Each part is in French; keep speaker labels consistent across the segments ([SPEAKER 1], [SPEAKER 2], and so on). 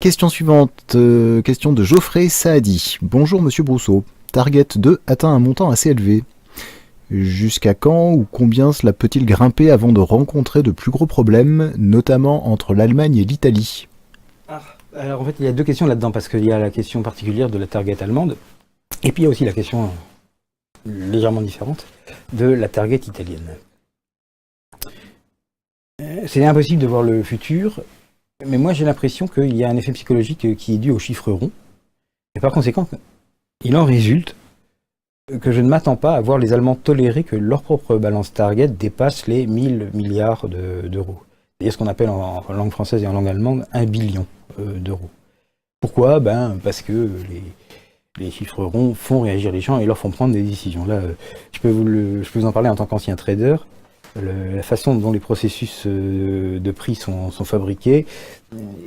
[SPEAKER 1] Question suivante, question de Geoffrey Saadi. Bonjour Monsieur Brousseau. Target 2 atteint un montant assez élevé. Jusqu'à quand ou combien cela peut-il grimper avant de rencontrer de plus gros problèmes, notamment entre l'Allemagne et l'Italie?
[SPEAKER 2] Alors en fait, il y a deux questions là-dedans, parce qu'il y a la question particulière de la target allemande, et puis il y a aussi la question légèrement différente de la target italienne. C'est impossible de voir le futur, mais moi j'ai l'impression qu'il y a un effet psychologique qui est dû aux chiffres ronds, et par conséquent, il en résulte que je ne m'attends pas à voir les Allemands tolérer que leur propre balance target dépasse les 1000 milliards d'euros. C'est-à-dire ce qu'on appelle en langue française et en langue allemande 1 billion d'euros. Pourquoi? Parce que les chiffres ronds font réagir les gens et leur font prendre des décisions. Là, je peux vous en parler en tant qu'ancien trader. La façon dont les processus de prix sont fabriqués,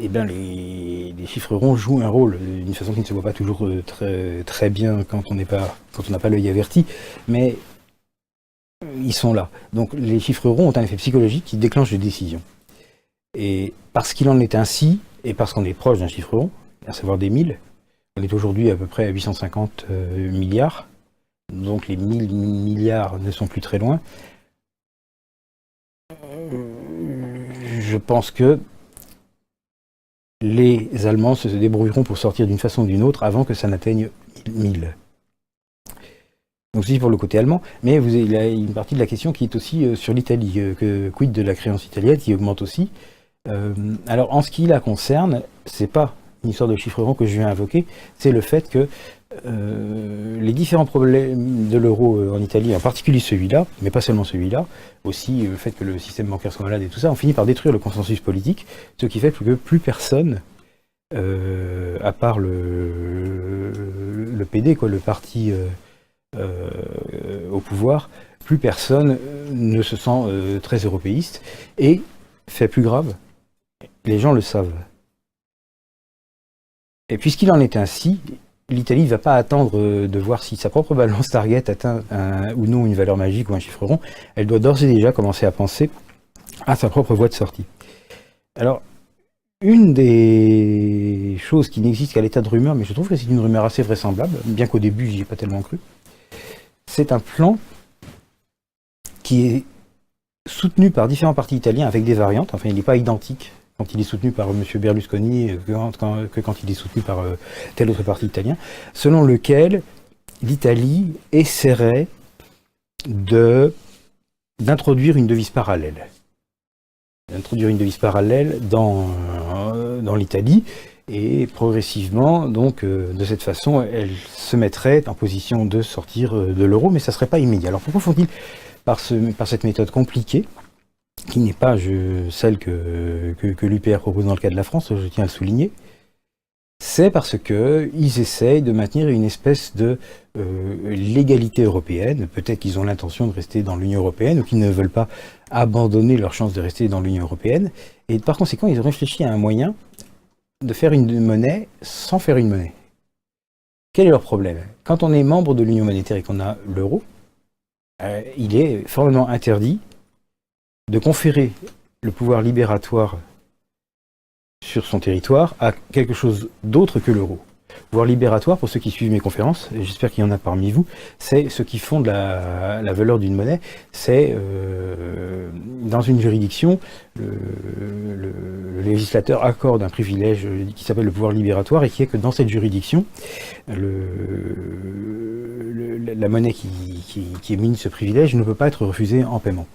[SPEAKER 2] les chiffres ronds jouent un rôle d'une façon qui ne se voit pas toujours très bien quand on n'a pas l'œil averti, mais ils sont là. Donc les chiffres ronds ont un effet psychologique qui déclenche des décisions. Et parce qu'il en est ainsi, et parce qu'on est proche d'un chiffre rond, à savoir des 1000, on est aujourd'hui à peu près à 850 milliards, donc les 1000 milliards ne sont plus très loin. Je pense que les Allemands se débrouilleront pour sortir d'une façon ou d'une autre avant que ça n'atteigne 1000. Donc c'est pour le côté allemand, mais il y a une partie de la question qui est aussi sur l'Italie. Quid de la créance italienne qui augmente aussi. Alors en ce qui la concerne, c'est pas une histoire de chiffre rond que je viens invoquer, c'est le fait que les différents problèmes de l'euro en Italie, en particulier celui-là, mais pas seulement celui-là, aussi le fait que le système bancaire soit malade et tout ça, ont fini par détruire le consensus politique, ce qui fait que plus personne, à part le PD, le parti au pouvoir, plus personne ne se sent très européiste, et, fait plus grave, les gens le savent. Et puisqu'il en est ainsi, l'Italie ne va pas attendre de voir si sa propre balance target atteint ou non une valeur magique ou un chiffre rond. Elle doit d'ores et déjà commencer à penser à sa propre voie de sortie. Alors, une des choses qui n'existe qu'à l'état de rumeur, mais je trouve que c'est une rumeur assez vraisemblable, bien qu'au début j'y ai pas tellement cru, c'est un plan qui est soutenu par différents partis italiens avec des variantes. Enfin, il n'est pas identique quand il est soutenu par M. Berlusconi que quand il est soutenu par tel autre parti italien, selon lequel l'Italie essaierait d'introduire une devise parallèle. D'introduire une devise parallèle dans l'Italie, et progressivement, donc, de cette façon, elle se mettrait en position de sortir de l'euro, mais ça ne serait pas immédiat. Alors pourquoi font-ils par cette méthode compliquée, qui n'est pas celle que l'UPR propose dans le cas de la France, je tiens à le souligner, c'est parce qu'ils essayent de maintenir une espèce de légalité européenne. Peut-être qu'ils ont l'intention de rester dans l'Union européenne, ou qu'ils ne veulent pas abandonner leur chance de rester dans l'Union européenne, et par conséquent, ils ont réfléchi à un moyen de faire une monnaie sans faire une monnaie. Quel est leur problème? Quand on est membre de l'Union monétaire et qu'on a l'euro, il est formellement interdit de conférer le pouvoir libératoire sur son territoire à quelque chose d'autre que l'euro. Pouvoir libératoire, pour ceux qui suivent mes conférences, et j'espère qu'il y en a parmi vous, c'est ce qui fonde la valeur d'une monnaie. C'est dans une juridiction, le législateur accorde un privilège qui s'appelle le pouvoir libératoire, et qui est que dans cette juridiction, la monnaie qui émine ce privilège ne peut pas être refusée en paiement.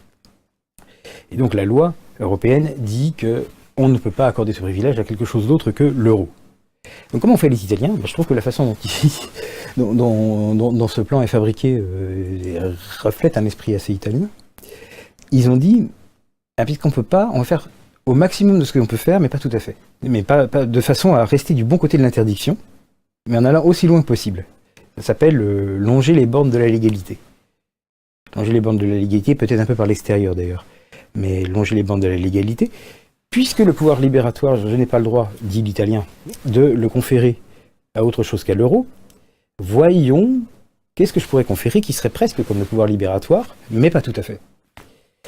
[SPEAKER 2] Et donc la loi européenne dit qu'on ne peut pas accorder ce privilège à quelque chose d'autre que l'euro. Donc comment on fait les Italiens? Je trouve que la façon dont ce plan est fabriqué reflète un esprit assez italien. Ils ont dit, puisqu'on peut pas, on va faire au maximum de ce que l'on peut faire, mais pas tout à fait. Mais pas de façon à rester du bon côté de l'interdiction, mais en allant aussi loin que possible. Ça s'appelle longer les bornes de la légalité. Longer les bornes de la légalité, peut-être un peu par l'extérieur d'ailleurs, mais longer les bornes de la légalité, puisque le pouvoir libératoire, je n'ai pas le droit, dit l'italien, de le conférer à autre chose qu'à l'euro, voyons qu'est-ce que je pourrais conférer qui serait presque comme le pouvoir libératoire, mais pas tout à fait.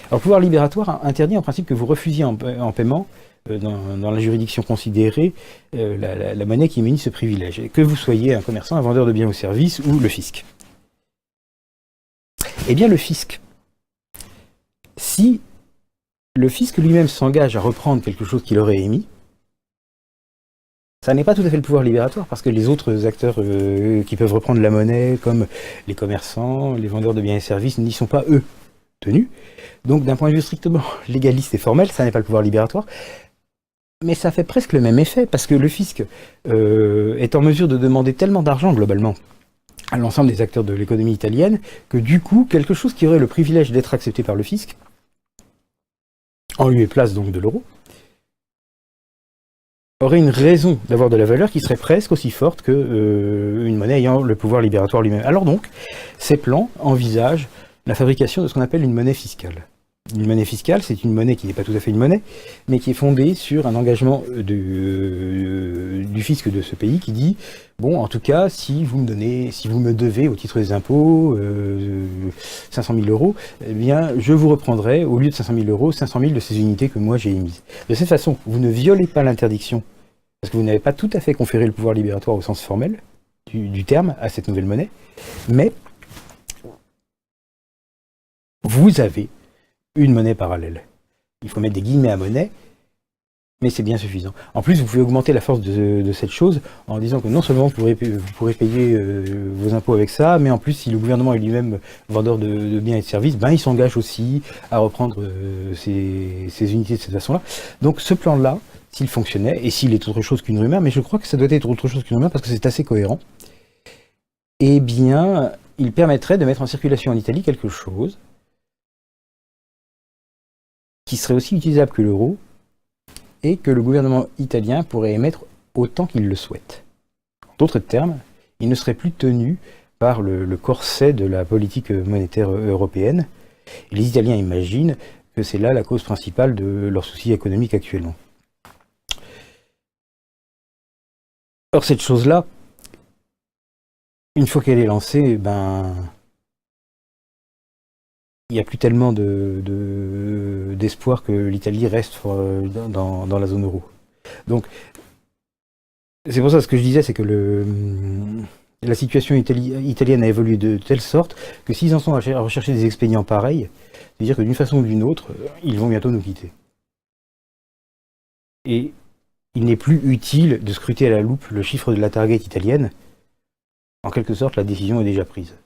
[SPEAKER 2] Alors, le pouvoir libératoire interdit en principe que vous refusiez en paiement dans la juridiction considérée la monnaie qui munit ce privilège. Que vous soyez un commerçant, un vendeur de biens ou services ou le fisc. Eh bien le fisc, si le fisc lui-même s'engage à reprendre quelque chose qu'il aurait émis, ça n'est pas tout à fait le pouvoir libératoire, parce que les autres acteurs qui peuvent reprendre la monnaie, comme les commerçants, les vendeurs de biens et services, n'y sont pas, eux, tenus. Donc d'un point de vue strictement légaliste et formel, ça n'est pas le pouvoir libératoire. Mais ça fait presque le même effet, parce que le fisc est en mesure de demander tellement d'argent, globalement, à l'ensemble des acteurs de l'économie italienne, que du coup, quelque chose qui aurait le privilège d'être accepté par le fisc, en lieu et place donc de l'euro, aurait une raison d'avoir de la valeur qui serait presque aussi forte qu'une monnaie ayant le pouvoir libératoire lui-même. Alors donc, ces plans envisagent la fabrication de ce qu'on appelle une monnaie fiscale. Une monnaie fiscale, c'est une monnaie qui n'est pas tout à fait une monnaie, mais qui est fondée sur un engagement du fisc de ce pays qui dit, bon, en tout cas, si vous me devez au titre des impôts 500 000 euros, eh bien, je vous reprendrai, au lieu de 500 000 euros, 500 000 de ces unités que moi j'ai émises. De cette façon, vous ne violez pas l'interdiction, parce que vous n'avez pas tout à fait conféré le pouvoir libératoire au sens formel du terme à cette nouvelle monnaie, mais vous avez une monnaie parallèle. Il faut mettre des guillemets à monnaie, mais c'est bien suffisant. En plus, vous pouvez augmenter la force de cette chose en disant que non seulement vous pourrez payer vos impôts avec ça, mais en plus, si le gouvernement est lui-même vendeur de biens et de services, ben, il s'engage aussi à reprendre ces unités de cette façon-là. Donc ce plan-là, s'il fonctionnait, et s'il est autre chose qu'une rumeur, mais je crois que ça doit être autre chose qu'une rumeur parce que c'est assez cohérent, eh bien, il permettrait de mettre en circulation en Italie quelque chose qui serait aussi utilisable que l'euro, et que le gouvernement italien pourrait émettre autant qu'il le souhaite. En d'autres termes, il ne serait plus tenu par le corset de la politique monétaire européenne. Et les Italiens imaginent que c'est là la cause principale de leurs soucis économiques actuellement. Or, cette chose-là, une fois qu'elle est lancée, ben, il n'y a plus tellement d'espoir que l'Italie reste dans la zone euro. Donc, c'est pour ça ce que je disais, c'est que la situation italienne a évolué de telle sorte que s'ils en sont à rechercher des expédients pareils, c'est-à-dire que d'une façon ou d'une autre, ils vont bientôt nous quitter. Et il n'est plus utile de scruter à la loupe le chiffre de la target italienne. En quelque sorte, la décision est déjà prise.